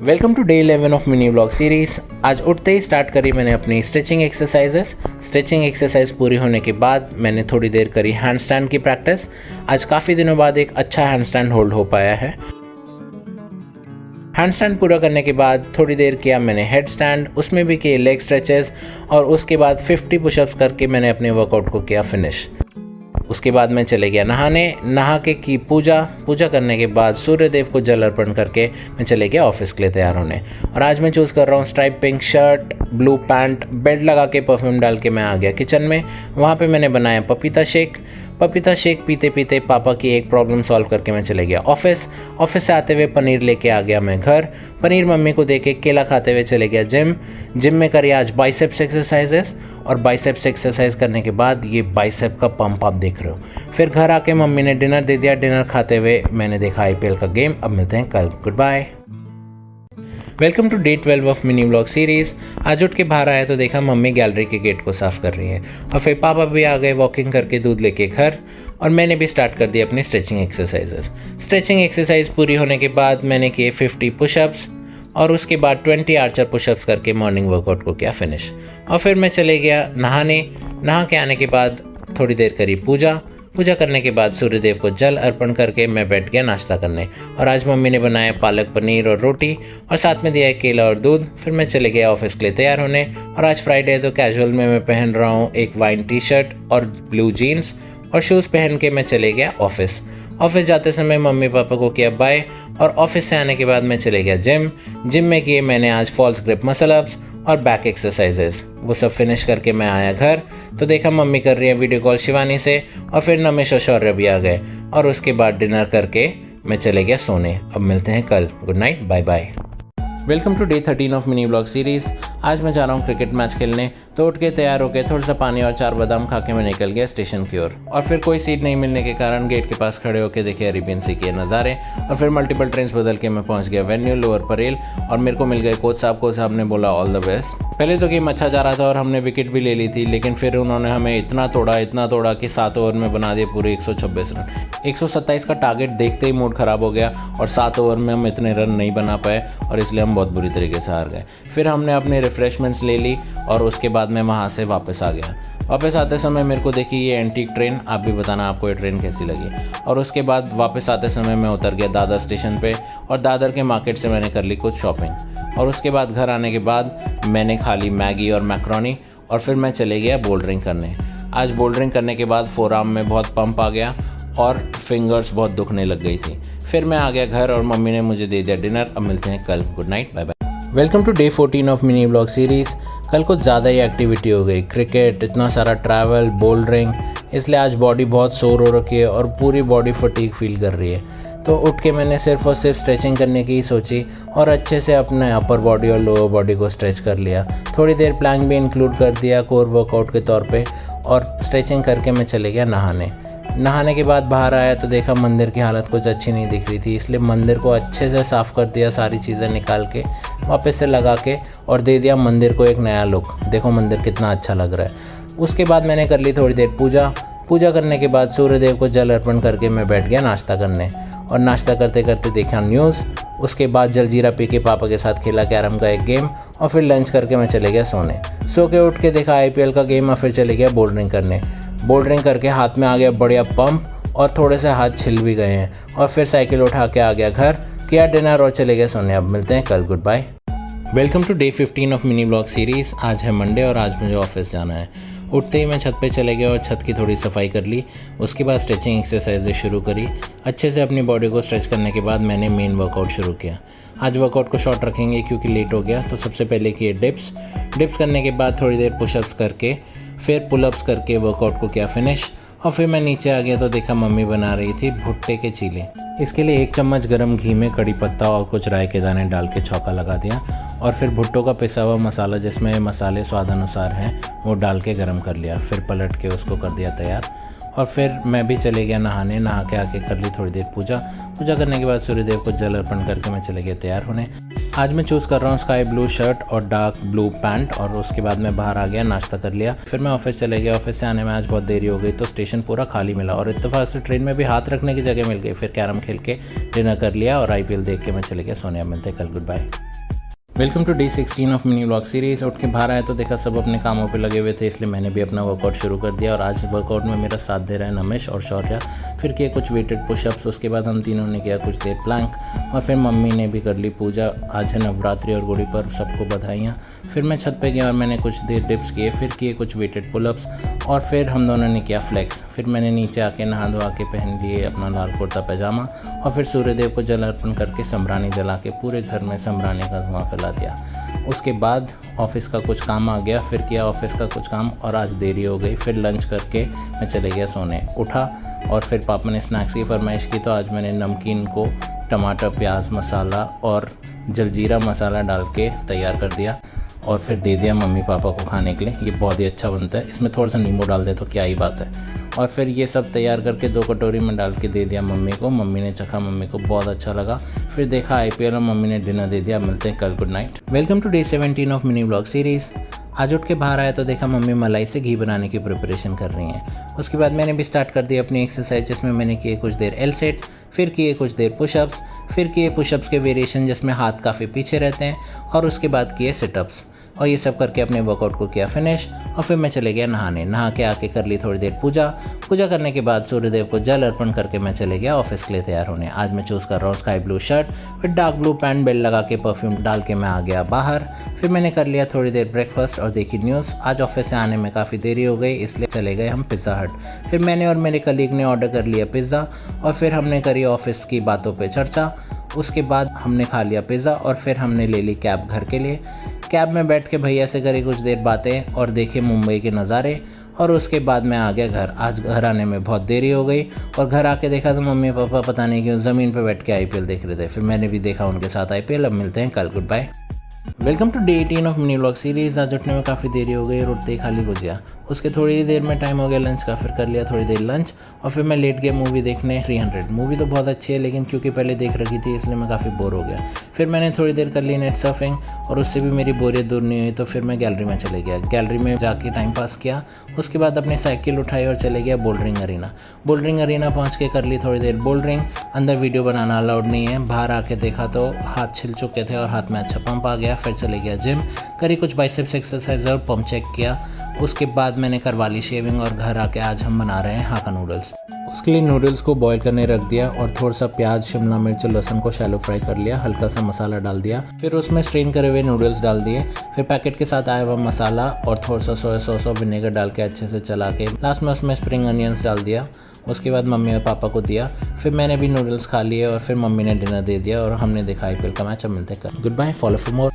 Welcome to day 11 of mini vlog series. आज उठते ही start करी मैंने अपनी स्ट्रेचिंग एक्सरसाइजेस। स्ट्रेचिंग एक्सरसाइज पूरी होने के बाद मैंने थोड़ी देर करी हैंड स्टैंड की प्रैक्टिस। आज काफ़ी दिनों बाद एक अच्छा हैंड स्टैंड होल्ड हो पाया है। हैंड स्टैंड पूरा करने के बाद थोड़ी देर किया मैंने हेड स्टैंड, उसमें भी किए लेग स्ट्रेचेस और उसके बाद 50 पुशअप्स करके मैंने अपने वर्कआउट को किया फिनिश। उसके बाद मैं चले गया नहा के की पूजा करने के बाद सूर्य देव को जल अर्पण करके मैं चले गया ऑफिस के लिए तैयार होने। और आज मैं चूज़ कर रहा हूँ stripe pink shirt, blue pant, belt लगा के परफ्यूम डाल के मैं आ गया किचन में। वहाँ पे मैंने बनाया पपीता शेक पीते पीते पापा की एक प्रॉब्लम सॉल्व करके मैं चले गया ऑफिस से आते हुए पनीर लेके आ गया मैं घर। पनीर मम्मी को दे के केला खाते हुए चले गया जिम में करी आज बाइसेप्स एक्सरसाइजेस। और बाइसेप्स एक्सरसाइज करने के बाद ये बाइसेप का पंप आप देख रहे हो। फिर घर आके मम्मी ने डिनर दे दिया। डिनर खाते हुए मैंने देखा IPL का गेम। अब मिलते हैं कल। Goodbye. Welcome to day 12 of mini vlog series. आज उठ के बाहर आया तो देखा मम्मी गैलरी के गेट को साफ़ कर रही है और फिर पापा भी आ गए वॉकिंग करके दूध लेके घर। और मैंने भी स्टार्ट कर दिया अपनी स्ट्रेचिंग एक्सरसाइजेस। स्ट्रेचिंग एक्सरसाइज पूरी होने के बाद मैंने किए 50 पुशअप्स और उसके बाद 20 आर्चर पुशअप्स करके मॉर्निंग वर्कआउट को किया फिनिश। और फिर मैं चले गया नहा के आने के बाद थोड़ी देर करी पूजा करने के बाद सूर्यदेव को जल अर्पण करके मैं बैठ गया नाश्ता करने। और आज मम्मी ने बनाया पालक पनीर और रोटी और साथ में दिया है केला और दूध। फिर मैं चले गया ऑफिस के लिए तैयार होने। और आज फ्राइडे है तो कैजुअल में मैं पहन रहा हूँ एक वाइन टी-शर्ट और ब्लू जीन्स और शूज़ पहन के मैं चले गया ऑफिस जाते समय मम्मी पापा को किया बाय। और ऑफिस से आने के बाद मैं चले गया जिम में किए मैंने आज फॉल्स ग्रिप मसल अप्स और बैक एक्सरसाइजेस। वो सब फिनिश करके मैं आया घर तो देखा मम्मी कर रही है वीडियो कॉल शिवानी से। और फिर नमेश और शौर्य भी आ गए और उसके बाद डिनर करके मैं चले गया सोने। अब मिलते हैं कल। Good night, bye bye. Welcome to day 13 of mini vlog series. आज मैं जा रहा हूँ क्रिकेट मैच खेलने तो उठ के तैयार होकर थोड़ा सा पानी और 4 बादाम खा के मैं निकल गया स्टेशन की ओर। और फिर कोई सीट नहीं मिलने के कारण गेट के पास खड़े होकर देखे अरेबियन सी के नज़ारे। और फिर मल्टीपल ट्रेन बदल के मैं पहुँच गया वेन्यू लोअर परेल और मेरे को मिल गए कोच साहब ने बोला ऑल द बेस्ट। पहले तो गेम अच्छा जा रहा था और हमने विकेट भी ले ली थी, लेकिन फिर उन्होंने हमें इतना तोड़ा कि 7 ओवर में बना दिए पूरे 126 रन। 127 का टारगेट देखते ही मूड ख़राब हो गया और 7 ओवर में हम इतने रन नहीं बना पाए और इसलिए हम बहुत बुरी तरीके से हार गए। फिर हमने अपने रिफ़्रेशमेंट्स ले ली और उसके बाद मैं वहाँ से वापस आ गया। वापस आते समय मेरे को देखी ये एंटीक ट्रेन। आप भी बताना आपको ये ट्रेन कैसी लगी। और उसके बाद वापस आते समय मैं उतर गया दादर स्टेशन पे और दादर के मार्केट से मैंने कर ली कुछ शॉपिंग। और उसके बाद घर आने के बाद मैंने खा ली मैगी और मैक्रोनी और फिर मैं चले गया बोल्डरिंग करने। आज बोल्डरिंग करने के बाद फोरआर्म में बहुत पंप आ गया और फिंगर्स बहुत दुखने लग गई थी। फिर मैं आ गया घर और मम्मी ने मुझे दे दिया डिनर। अब मिलते हैं कल। Good night, bye bye. Welcome to day 14 of mini vlog series. कल कुछ ज़्यादा ही एक्टिविटी हो गई, क्रिकेट, इतना सारा ट्रैवल, बोल्डरिंग, इसलिए आज बॉडी बहुत सोर हो रखी है और पूरी बॉडी फटीग फील कर रही है। तो उठ के मैंने सिर्फ और सिर्फ स्ट्रेचिंग करने की ही सोची और अच्छे से अपने अपर बॉडी और लोअर बॉडी को स्ट्रेच कर लिया। थोड़ी देर प्लैंक भी इंक्लूड कर दिया कोर वर्कआउट के तौर पे। और स्ट्रेचिंग करके मैं चले गया नहाने के बाद बाहर आया तो देखा मंदिर की हालत कुछ अच्छी नहीं दिख रही थी, इसलिए मंदिर को अच्छे से साफ़ कर दिया, सारी चीज़ें निकाल के वापस से लगा के और दे दिया मंदिर को एक नया लुक। देखो मंदिर कितना अच्छा लग रहा है। उसके बाद मैंने कर ली थोड़ी देर पूजा करने के बाद सूर्यदेव को जल अर्पण करके मैं बैठ गया नाश्ता करने। और नाश्ता करते करते देखा न्यूज़। उसके बाद जलजीरा पी के पापा के साथ खेला कैरम का एक गेम और फिर लंच करके मैं चले गया सो के उठ के देखा IPL का गेम और फिर चले गया बोल्डरिंग करके हाथ में आ गया बढ़िया पंप और थोड़े से हाथ छिल भी गए हैं। और फिर साइकिल उठा के आ गया घर, किया डिनर और चले गए सोने। अब मिलते हैं कल। Goodbye. Welcome to day 15 of mini vlog series. आज है मंडे और आज मुझे ऑफिस जाना है। उठते ही मैं छत पे चले गया और छत की थोड़ी सफाई कर ली। उसके बाद स्ट्रेचिंग एक्सरसाइजेज शुरू करी। अच्छे से अपनी बॉडी को स्ट्रेच करने के बाद मैंने मेन वर्कआउट शुरू किया। आज वर्कआउट को शॉर्ट रखेंगे क्योंकि लेट हो गया। तो सबसे पहले किए डिप्स करने के बाद थोड़ी देर पुशअप्स करके फिर पुलअप्स करके वर्कआउट को किया फिनिश। और फिर मैं नीचे आ गया तो देखा मम्मी बना रही थी भुट्टे के चीले। इसके लिए 1 चम्मच गरम घी में कड़ी पत्ता और कुछ राई के दाने डाल के छौंका लगा दिया। और फिर भुट्टों का पिसा हुआ मसाला जिसमें मसाले स्वाद अनुसार हैं वो डाल के गरम कर लिया। फिर पलट के उसको कर दिया तैयार। और फिर मैं भी चले गया नहा के आके कर ली थोड़ी देर पूजा करने के बाद सूर्यदेव को जल अर्पण करके मैं चले गया तैयार होने। आज मैं चूज़ कर रहा हूँ स्काई ब्लू शर्ट और डार्क ब्लू पैंट, और उसके बाद मैं बाहर आ गया, नाश्ता कर लिया, फिर मैं ऑफिस चले गया। ऑफिस से आने में आज बहुत देरी हो गई तो स्टेशन पूरा खाली मिला, और इत्तेफाक से ट्रेन में भी हाथ रखने की जगह मिल गई। फिर कैरम खेल के डिनर कर लिया और IPL देख के मैं चले गया सोने। मिलते कल, goodbye. Welcome to day 16 of mini vlog series. उठ के बाहर आया तो देखा सब अपने कामों पे लगे हुए थे, इसलिए मैंने भी अपना वर्कआउट शुरू कर दिया। और आज वर्कआउट में मेरा साथ दे रहा है नमेश और शौर्या। फिर किए कुछ वेटेड पुशअप्स, उसके बाद हम तीनों ने किया कुछ देर प्लैंक, और फिर मम्मी ने भी कर ली पूजा। आज है नवरात्रि और गुड़ी पर्व, सबको बधाइयाँ। फिर मैं छत पे गया और मैंने कुछ देर डिप्स किए, फिर किए कुछ वेटेड पुलअप्स, और फिर हम दोनों ने किया फ्लेक्स। फिर मैंने नीचे आके नहा धोआ के पहन लिए अपना लाल कुर्ता पैजामा, और फिर सूर्यदेव को जल अर्पण करके समरानी जला के पूरे घर में समरानी का धुआं फैला दिया। उसके बाद ऑफिस का कुछ काम आ गया, फिर किया ऑफिस का कुछ काम, और आज देरी हो गई। फिर लंच करके मैं चले गया सोने। उठा और फिर पापा ने स्नैक्स की फरमाइश की, तो आज मैंने नमकीन को टमाटर, प्याज, मसाला और जलजीरा मसाला डाल के तैयार कर दिया, और फिर दे दिया मम्मी पापा को खाने के लिए। ये बहुत ही अच्छा बनता है, इसमें थोड़ा सा नींबू डाल दे तो क्या ही बात है। और फिर ये सब तैयार करके 2 कटोरी में डाल के दे दिया मम्मी को। मम्मी ने चखा, मम्मी को बहुत अच्छा लगा। फिर देखा IPL और मम्मी ने डिनर दे दिया। मिलते हैं कल, good night. Welcome to day 17 of mini vlog series. आज उठ के बाहर आया तो देखा मम्मी मलाई से घी बनाने की प्रिपरेशन कर रही हैं। उसके बाद मैंने भी स्टार्ट कर दी अपनी एक्सरसाइज, जिसमें मैंने किए कुछ देर एल सेट, फिर किए कुछ देर पुशअप्स, फिर किए पुशअप्स के वेरिएशन जिसमें हाथ काफ़ी पीछे रहते हैं, और उसके बाद किए सिटअप्स, और ये सब करके अपने वर्कआउट को किया फिनिश। और फिर मैं चले गया नहाने। नहा के आके कर ली थोड़ी देर पूजा। पूजा करने के बाद सूर्यदेव को जल अर्पण करके मैं चले गया ऑफिस के लिए तैयार होने। आज मैं चूज़ कर रहा हूँ स्काई ब्लू शर्ट, फिर डार्क ब्लू पैंट, बेल्ट लगा के परफ्यूम डाल के मैं आ गया बाहर। फिर मैंने कर लिया थोड़ी देर ब्रेकफास्ट और देखी न्यूज़। आज ऑफिस से आने में काफ़ी देरी हो गई, इसलिए चले गए हम पिज़्ज़ा हट। फिर मैंने और मेरे कलीग ने ऑर्डर कर लिया पिज़्ज़ा, और फिर हमने करी ऑफिस की बातों पे चर्चा। उसके बाद हमने खा लिया पिज़्ज़ा, और फिर हमने ले ली कैब घर के लिए। कैब में बैठ के भैया से करी कुछ देर बातें और देखे मुंबई के नज़ारे, और उसके बाद मैं आ गया घर। आज घर आने में बहुत देरी हो गई, और घर आके देखा तो मम्मी पापा पता नहीं क्यों ज़मीन पे बैठ के IPL देख रहे थे। फिर मैंने भी देखा उनके साथ IPL। अब मिलते हैं कल, goodbye. Welcome to day 18 of mini vlog series. आज उठने में काफ़ी देरी हो गई और उठते ही खाली गुजिया। उसके थोड़ी देर में टाइम हो गया लंच का, फिर कर लिया थोड़ी देर लंच, और फिर मैं लेट गया मूवी देखने 300। मूवी तो बहुत अच्छी है, लेकिन क्योंकि पहले देख रखी थी इसलिए मैं काफ़ी बोर हो गया। फिर मैंने थोड़ी देर कर ली नेट सर्फिंग, और उससे भी मेरी बोरियत दूर नहीं हुई, तो फिर मैं गैलरी में चले गया। गैलरी में जाके टाइम पास किया। उसके बाद अपनी साइकिल उठाई और चले गया बोल्डरिंग अरीना। बोल्डरिंग अरीना पहुँच के कर ली थोड़ी देर बोल्डरिंग। अंदर वीडियो बनाना अलाउड नहीं है। बाहर आके देखा तो हाथ छिल चुके थे और हाथ में अच्छा पंप आ गया। फिर चले गया जिम, करी कुछ बाइसेप्स एक्सरसाइज और पंप चेक किया। उसके बाद मैंने करवा ली शेविंग, और घर आके आज हम बना रहे हैं हाका नूडल्स। उसके लिए नूडल्स को बॉईल करने रख दिया, और थोड़ा सा प्याज, शिमला मिर्च और लहसुन को शैलो फ्राई कर लिया। हल्का सा मसाला डाल दिया, फिर उसमें स्ट्रेन करे हुए नूडल्स डाल दिए। फिर पैकेट के साथ आया हुआ मसाला और थोड़ा सा सोया सॉस और विनेगर डाल के अच्छे से चला के लास्ट में उसमें स्प्रिंग अनियंस डाल दिया। उसके बाद मम्मी और पापा को दिया। फिर मैंने भी नूडल्स खा लिए, और फिर मम्मी ने डिनर दे दिया, और हमने देखा IPL का मैच। अब मिलते हैं, goodbye, follow for more.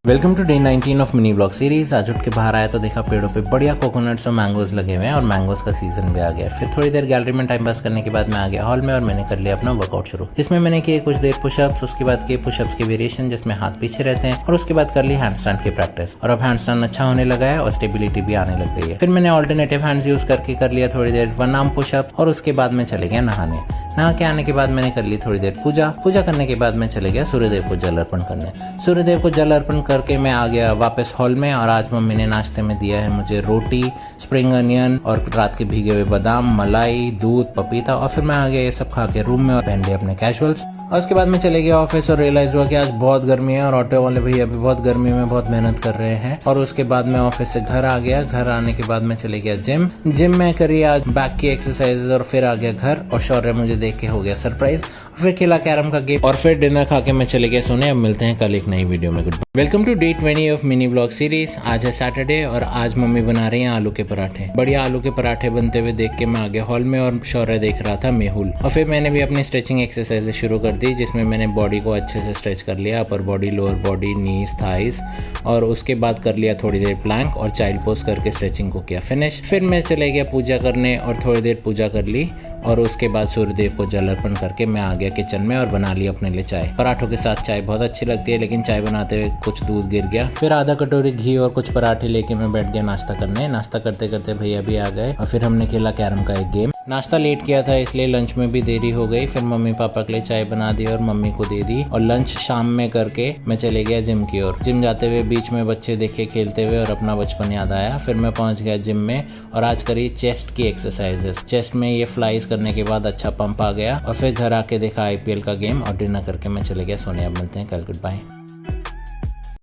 Welcome to day 19 of mini vlog series. आज उठ के बाहर आया तो देखा पेड़ों पे बढ़िया कोकोनट्स और मैंगोज लगे हुए हैं, और मैंगोज का सीजन भी आ गया। फिर थोड़ी देर गैलरी में टाइम पास करने के बाद मैं आ गया हॉल में, और मैंने कर लिया अपना वर्कआउट शुरू, जिसमें मैंने किए कुछ देर पुशअप्स। उसके बाद किए पुशअप्स के वेरिएशन जिसमें हाथ पीछे रहते हैं, और उसके बाद कर ली हैंडस्टैंड की प्रैक्टिस। और अब हैंडस्टैंड अच्छा होने लगा है और स्टेबिलिटी भी आने लग गई है। फिर मैंने ऑल्टरनेटिव हैंड्स यूज करके कर लिया थोड़ी देर 1 आर्म पुशअप, और उसके बाद मैं चले गया नहाने। नहा के आने के बाद मैंने कर ली थोड़ी देर पूजा। पूजा करने के बाद मैं चले गया सूर्यदेव को जल अर्पण करने। सूर्यदेव को जल अर्पण करके मैं आ गया वापस हॉल में, और आज मम्मी ने नाश्ते में दिया है मुझे रोटी, स्प्रिंग अनियन और रात के भीगे हुए बादाम, मलाई, दूध, पपीता। और फिर मैं आ गया ये सब खा के रूम में और पहन लिया अपने कैजुअल्स। और उसके बाद मैं चले गया ऑफिस, और रियलाइज हुआ कि आज बहुत गर्मी है, और ऑटो वाले भैया अभी बहुत गर्मी में बहुत मेहनत कर रहे हैं। और उसके बाद मैं ऑफिस से घर आ गया। घर आने के बाद मैं चले गया जिम में करी आज बैक की एक्सरसाइज, और फिर आ गया घर, और शौर्य मुझे देख के हो गया सरप्राइज। फिर खेला कैरम का गेम, और फिर डिनर खा के मैं चले गया सोने। अब मिलते हैं कल एक नई वीडियो में। Goodbye. Welcome to day 20 of mini vlog series. आज है सैटरडे, और आज मम्मी बना रही हैं आलू के पराठे। बढ़िया आलू के पराठे बनते हुए देख के मैं आ गया हॉल में, और शौर्य देख रहा था मेहुल। और फिर मैंने भी अपनी स्ट्रेचिंग एक्सरसाइज शुरू कर दी, जिसमें मैंने बॉडी को अच्छे से स्ट्रेच कर लिया, अपर बॉडी, लोअर बॉडी, नीज, थाइस, और उसके बाद कर लिया थोड़ी देर प्लैंक और चाइल्ड पोज करके स्ट्रेचिंग को किया फिनिश। फिर मैं चले गया पूजा करने, और थोड़ी देर पूजा कर ली, और उसके बाद सूर्यदेव को जल अर्पण करके मैं आ गया किचन में और बना लिया अपने लिए चाय। पराठों के साथ चाय बहुत अच्छी लगती है, लेकिन चाय बनाते हुए कुछ दूर दूध गिर गया। फिर आधा कटोरी घी और कुछ पराठे लेके मैं बैठ गया नाश्ता करने। नाश्ता करते करते भैया भी आ गए और फिर हमने खेला कैरम का एक गेम। नाश्ता लेट किया था इसलिए लंच में भी देरी हो गई। फिर मम्मी पापा के लिए चाय बना दी और मम्मी को दे दी और लंच शाम में करके मैं चले गया जिम की ओर। जिम जाते हुए बीच में बच्चे देखे खेलते हुए और अपना बचपन याद आया। फिर मैं पहुंच गया जिम में और आज करी चेस्ट की एक्सरसाइजेस। चेस्ट में ये फ्लाइज करने के बाद अच्छा पंप आ गया और फिर घर आके देखा IPL का गेम और डिनर करके मैं चले गया सोने। अब मिलते हैं कल। Good bye.